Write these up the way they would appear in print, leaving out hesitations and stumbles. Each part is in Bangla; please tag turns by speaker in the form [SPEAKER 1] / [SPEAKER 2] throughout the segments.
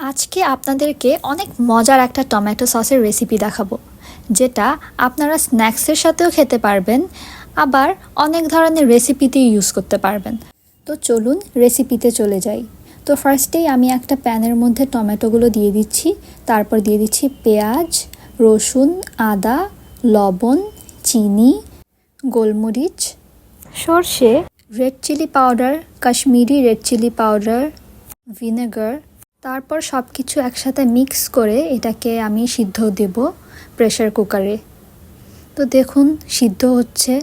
[SPEAKER 1] আজকে আপনাদেরকে অনেক মজার একটা টমেটো সসের রেসিপি দেখাবো, যেটা আপনারা স্ন্যাক্সের সাথেও খেতে পারবেন, আবার অনেক ধরনের রেসিপিতে ইউজ করতে পারবেন। তো চলুন রেসিপিতে চলে যাই। তো ফার্স্টেই আমি একটা প্যানের মধ্যে টমেটোগুলো দিয়ে দিচ্ছি, তারপর দিয়ে দিচ্ছি পেঁয়াজ, রসুন, আদা, লবণ, চিনি, গোলমরিচ, সর্ষে, red chilli powder, Kashmiri red chilli powder, vinegar. তারপর সব কিছু একসাথে মিক্স করে এটাকে আমি সিদ্ধ দেব প্রেসার কুকারে। তো দেখুন সিদ্ধ হচ্ছে,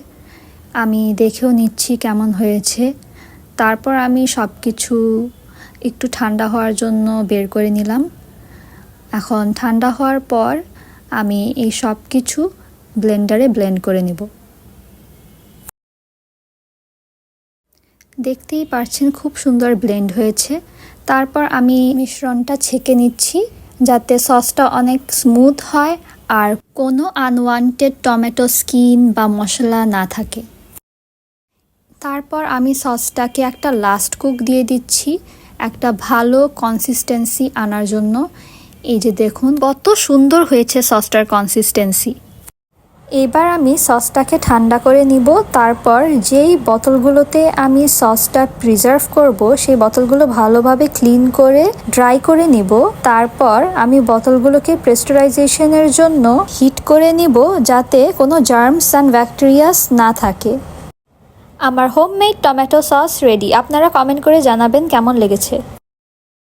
[SPEAKER 1] আমি দেখেও নিচ্ছি কেমন হয়েছে। তারপর আমি সব কিছু একটু ঠান্ডা হওয়ার জন্য বের করে নিলাম। এখন ঠান্ডা হওয়ার পর আমি এই সব কিছু ব্লেন্ডারে ব্লেন্ড করে নেব। দেখতেই পাচ্ছেন খুব সুন্দর ব্লেন্ড হয়েছে। তারপর আমি মিশ্রণটা ছেঁকে নিচ্ছি, যাতে সসটা অনেক স্মুথ হয় আর কোনো আনওয়ান্টেড টমেটো স্কিন বা মশলা না থাকে। তারপর আমি সসটাকে একটা লাস্ট কুক দিয়ে দিচ্ছি, একটা ভালো কনসিস্টেন্সি আনার জন্য। এই যে দেখুন কত সুন্দর হয়েছে সসটার কনসিস্টেন্সি। এবার আমি সসটাকে ঠান্ডা করে নিব। তারপর যেই বোতলগুলোতে আমি সসটা প্রিজার্ভ করব, সেই বোতলগুলো ভালোভাবে ক্লিন করে ড্রাই করে নিব। তারপর আমি বোতলগুলোকে প্রেস্টারাইজেশনের জন্য হিট করে নিব, যাতে কোনো জার্মস অ্যান্ড ব্যাকটেরিয়াস না থাকে। আমার হোমমেড টমেটো সস রেডি। আপনারা কমেন্ট করে জানাবেন কেমন লেগেছে।